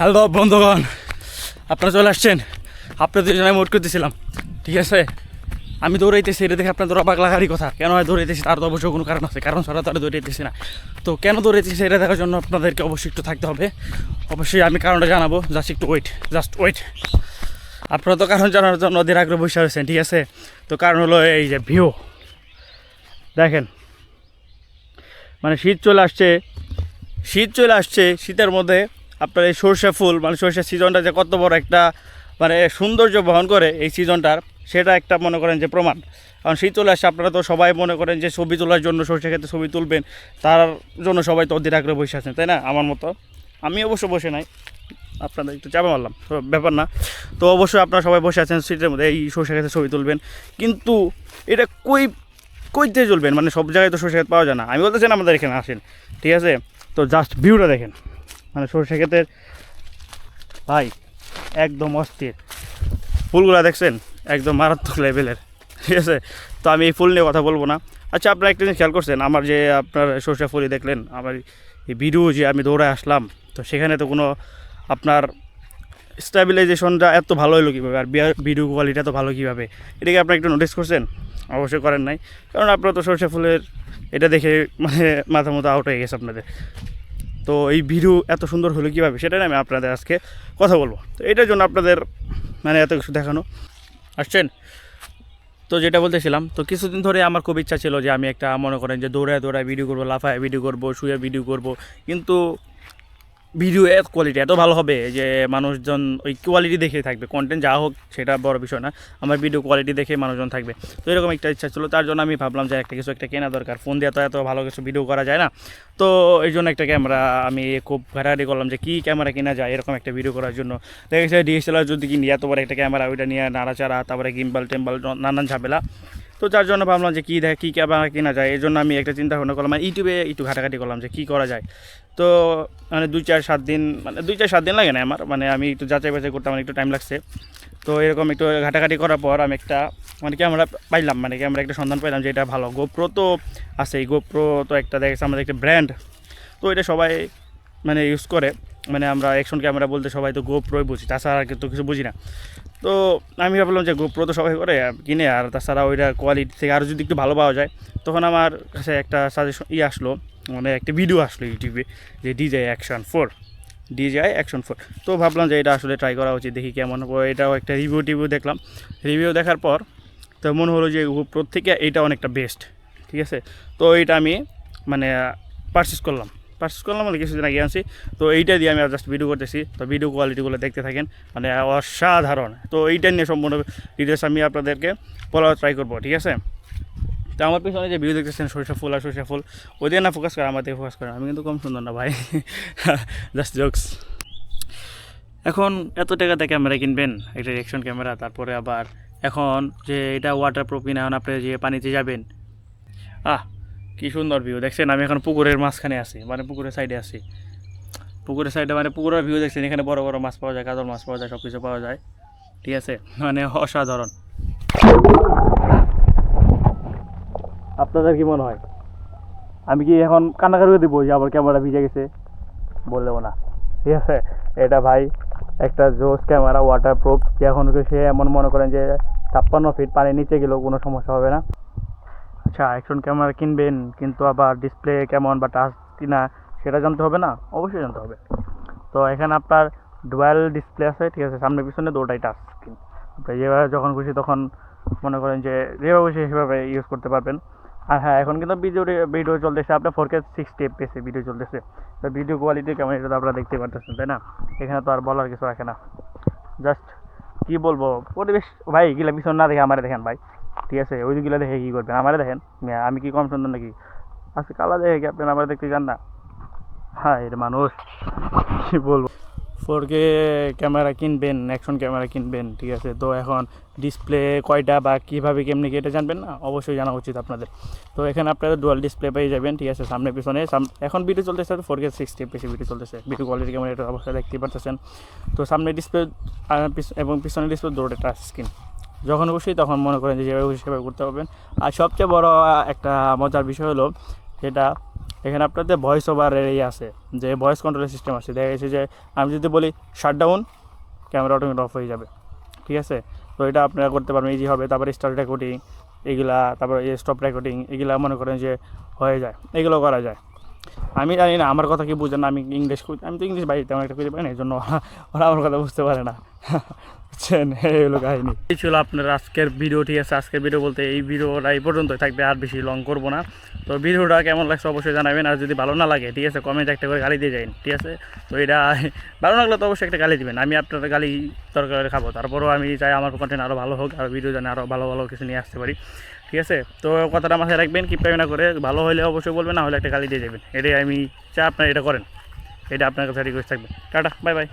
Hello বন্ধুগণ, আপনারা চলে আসছেন। আপনাদের জন্য আমি ওয়েট করতেছিলাম, ঠিক আছে। আমি দৌড়াইতেছি, এটা দেখে আপনার দৌড়া পাগলাগারই কথা। কেন হয় দৌড়াইতেছি তার তো অবশ্যই কোনো কারণ আছে, কারণ ছাড়া তারা দৌড়াইতেছি না। তো কেন দৌড়াইতেছি এটা দেখার জন্য আপনাদেরকে অবশ্যই একটু থাকতে হবে। অবশ্যই আমি কারণটা জানাবো, একটু জাস্ট ওয়েট। আপনারা তো কারণ জানার জন্য ওদের আগ্রহ বসে রয়েছেন, ঠিক আছে। তো কারণ হলো এই যে ভিউ দেখেন, মানে শীত চলে আসছে। শীতের মধ্যে আপনার এই সরষে ফুল, মানে সরষের সিজনটা যে কত বড় একটা মানে সৌন্দর্য বহন করে এই সিজনটার, সেটা একটা মনে করেন যে প্রমাণ। কারণ শীত চলে আসছে, আপনারা তো সবাই মনে করেন যে ছবি তোলার জন্য সরষে ক্ষেত্রে ছবি তুলবেন, তার জন্য সবাই তো অধীর আগ্রহে বসে আছেন, তাই না? আমার মতো আমি অবশ্য বসে নাই, আপনাদের একটু চাপা মারলাম, তো ব্যাপার না। তো অবশ্যই আপনারা সবাই বসে আছেন শীতের মধ্যে, এই সরষে ক্ষেত্রে ছবি তুলবেন। কিন্তু এটা কইতে চলবেন, মানে সব জায়গায় তো সরষে ক্ষেত পাওয়া যায় না। আমি বলতেছেন আমাদের এখানে আসেন, ঠিক আছে। তো জাস্ট ভিউটা দেখেন, মানে সরষে ক্ষেতের ভাই একদম অস্থির। ফুলগুলো দেখছেন একদম মারাত্মক লেভেলের, ঠিক আছে। তো আমি এই ফুল নিয়ে কথা বলবো না। আচ্ছা, আপনারা একটা জিনিস খেয়াল করছেন, আমার যে আপনার সরষে ফুলই দেখলেন, আমার এই ভিডিও যে আমি দৌড়ে আসলাম, তো সেখানে তো কোনো আপনার স্টেবিলাইজেশনটা এত ভালো হলো কীভাবে, আর ভিডিও কোয়ালিটি এত ভালো কীভাবে, এটাকে আপনারা একটু নোটিস করছেন? অবশ্যই করেন নাই, কারণ আপনারা তো সরষে ফুলের এটা দেখে মানে মাথা মতো আউট হয়ে গেছে আপনাদের। তো এই ভিডিও এত সুন্দর হলো কীভাবে, সেটা নিয়ে আমি আপনাদের আজকে কথা বলবো। তো এটার জন্য আপনাদের মানে এত কিছু দেখানো আসছেন। তো যেটা বলতেছিলাম, তো কিছুদিন ধরে আমার খুব ইচ্ছা ছিল যে আমি একটা মনে করেন যে দৌড়ায় ভিডিও করবো, লাফায় ভিডিও করবো, শুয়ে ভিডিও করবো। কিন্তু ভিডিও কোয়ালিটি এত ভালো হবে যে মানুষজন ওই কোয়ালিটি দেখে থাকবে। কন্টেন্ট যা হোক সেটা বড় বিষয় না, আমার ভিডিও কোয়ালিটি দেখে মানুষজন থাকবে। তো এরকম একটা ইচ্ছা ছিল, তার জন্য আমি ভাবলাম যে একটা কেনা দরকার। ফোন দিয়ে তো এত ভালো কিছু ভিডিও করা যায় না। তো এই জন্য একটা ক্যামেরা আমি খুব ঘাটাঘাটি করলাম যে কী ক্যামেরা কেনা যায় এরকম একটা ভিডিও করার জন্য। দেখেছি ডিএসএলআর যদি কিনি, এত বড় একটা ক্যামেরা, ওইটা নিয়ে নাড়াচাড়া, তারপরে গিম্বাল টেম্বাল নানান ঝামেলা। তো যার জন্য ভাবলাম যে কী ক্যামেরা কেনা যায়। এই জন্য আমি একটা চিন্তা ভাবনা করলাম, ইউটিউবে একটু ঘাটাঘাটি করলাম যে কী করা যায়। তো মানে 2-4-7 দিন, মানে 2-4-7 দিন লাগে না আমার, মানে আমি একটু যাচাই বাছাই করতে আমার একটু টাইম লাগছে। তো এরকম একটু ঘাটাঘাটি করার পর আমি একটা মানে ক্যামেরা পাইলাম, মানে ক্যামেরা একটা সন্ধান পাইলাম যে এটা ভালো। গোপ্রো তো আছে, এই গোপ্রো তো একটা দেখেছে আমাদের একটা ব্র্যান্ড। তো এটা সবাই মানে ইউজ করে, মানে আমরা অ্যাকশন ক্যামেরা বলতে সবাই তো গোপ্রোই বুঝি, তাছাড়া কিন্তু কিছু বুঝি না। তো আমি ভাবলাম যে গোপ্রো তো সবাই করে কিনে, আর তাছাড়া ওইটা কোয়ালিটি থেকে আরও যদি একটু ভালো পাওয়া যায়। তখন আমার কাছে একটা সাজেশন আসলো, মানে একটা ভিডিও আসলো ইউটিউবে যে DJI Action 4। তো ভাবলাম যে এটা আসলে ট্রাই করা উচিত, দেখি কেমন হবে। এটাও একটা রিভিউ দেখলাম। রিভিউ দেখার পর তো মনে হলো যে গোপ্রোর থেকে এইটা অনেকটা বেস্ট, ঠিক আছে। তো এইটা আমি মানে পারচেস করলাম মানে কিছুদিন আগে আনছি। তো এইটা দিয়ে আমি জাস্ট ভিডিও করতেছি। তো ভিডিও কোয়ালিটিগুলো দেখতে থাকেন, মানে অসাধারণ। তো এইটা নিয়ে সম্পূর্ণ ডিটেলস আমি আপনাদেরকে বলার ট্রাই করবো, ঠিক আছে। তো আমার পিছনে যে ভিউ দেখতেছেন সরষে ফুল, ওই দিকে না ফোকাস করে, আমার দিকে ফোকাস করে। আমি কিন্তু কম সুন্দর না ভাই, জাস্ট জোকস। এখন এত টাকাতে ক্যামেরা কিনবেন, একটা অ্যাকশন ক্যামেরা, তারপরে আবার এখন যে এটা ওয়াটার প্রুফ কিনা, এখন আপনি যে পানিতে যাবেন, কি সুন্দর ভিউ দেখছেন। আমি এখন পুকুরের মাঝখানে আছি, মানে পুকুরের সাইডে আছি। মানে পুকুরের ভিউ দেখছেন, এখানে বড় বড় মাছ পাওয়া যায়, কাতল মাছ পাওয়া যায়, সব কিছু পাওয়া যায়, ঠিক আছে। মানে অসাধারণ। আপনাদের কি মনে হয়, আমি কি এখন কান্নাকাটি দিব যে আবার ক্যামেরা ভিজে গেছে? বললেও না, ঠিক আছে। এটা ভাই একটা জোস ক্যামেরা, ওয়াটার প্রুফ। যে এখন সে এমন মনে করেন যে 56 ফিট পানির নিচে গেলেও কোনো সমস্যা হবে না। আচ্ছা, অ্যাকশন ক্যামেরা কিনবেন, কিন্তু আবার ডিসপ্লে কেমন বা টাচ কিনা সেটা জানতে হবে না? অবশ্যই জানতে হবে। তো এখানে আপনার ডুয়াল ডিসপ্লে আছে, ঠিক আছে, সামনে পিছনে দুটোই টাচ স্ক্রিন। আপনি যেভাবে যখন খুশি তখন মনে করেন যে যেভাবে খুশি সেভাবে ইউজ করতে পারবেন। আর হ্যাঁ, এখন কিন্তু ভিডিও চলতেছে আপনার 4K 60 FPS ভিডিও চলতেছে। তো ভিডিও কোয়ালিটি কেমন এটা তো আপনারা দেখতে পারতেছেন, তাই না? এখানে তো আর বলার কিছু রাখে না। জাস্ট কী বলবো, পরিবেশ ভাই এগুলো পিছন না দেখে আমারে দেখেন ভাই, ঠিক আছে। ওইগুলো দেখে কী করবেন, আমারে দেখেন। আমি কি কম সুন্দর নাকি? আজকে কালা দেখে কি আপনারা আমার দেখতে চান না? হ্যাঁ, এর মানুষ কী বলবো। 4K ক্যামেরা কিনবেন, অ্যাকশন ক্যামেরা কিনবেন, ঠিক আছে। তো এখন ডিসপ্লে কয়টা বা কীভাবে কেমনি কি এটা জানবেন না? অবশ্যই জানা উচিত আপনাদের। তো এখানে আপনারা ডুয়াল ডিসপ্লে পেয়ে যাবেন, ঠিক আছে, সামনে পিছনে। এখন ভিডিও চলতেছে 4K 60 FPS ভিডিও চলতেছে। ভিডিও কোয়ালিটি কেমন এটা অবশ্যই দেখতেই পারতেছেন। তো সামনে ডিসপ্লে এবং পিছনে ডিসপ্লে দুটোটা টাচ স্ক্রিন। যখন খুশি তখন মনে করেন যে যেভাবে খুশি সেভাবে করতে পারবেন। আর সবচেয়ে বড় একটা মজার বিষয় হলো যেটা এখানে আপনাদের ভয়েস ওভার এই আছে, যে ভয়েস কন্ট্রোলের সিস্টেম আছে। দেখা গেছে যে আমি যদি বলি শাটডাউন, ক্যামেরা অটোমেটিক অফ হয়ে যাবে, ঠিক আছে। তো এটা আপনারা করতে পারবেন, ইজি হবে। তারপরে স্টার্ট রেকর্ডিং এগুলা, তারপরে স্টপ রেকর্ডিং এগুলা মনে করেন যে হয়ে যায়, এগুলো করা যায়। আমি জানি না আমার কথা কি বুঝেন না, আমি ইংলিশ আমি তো ইংলিশ বাইরে তেমন একটা খুঁজে পাই না, এই জন্য ওরা আমার কথা বুঝতে পারে না, বুঝছেন। এই হলো কাহিনি। এই ছিল আপনার আজকের ভিডিও, ঠিক আছে। আজকের ভিডিও বলতে এই ভিডিওটা এই পর্যন্তই থাকবে, আর বেশি লং করবো না। তো ভিডিওটা কেমন লাগছে অবশ্যই জানাবেন, আর যদি ভালো না লাগে, ঠিক আছে, কমেন্ট একটা করে গালি দিয়ে যাবেন, ঠিক আছে। তো এটা ভালো লাগলে তো অবশ্যই একটা গালি দিবেন, আমি আপনার গালি তরকারি খাবো। তারপরেও আমি চাই আমার কন্টেন্ট আরও ভালো হোক, আর ভিডিও যেন আরও ভালো ভালো কিছু নিয়ে আসতে পারি, ঠিক আছে। তো কথাটা মাথায় রাখবেন, কিপটামি না করে, ভালো হলে অবশ্যই বলবেন, না হলে একটা গালি দিয়ে যাবেন। এটাই আমি চাই আপনারা এটা করেন, এটা আপনার কাছে রিকোয়েস্ট থাকবে। Tata, bye bye.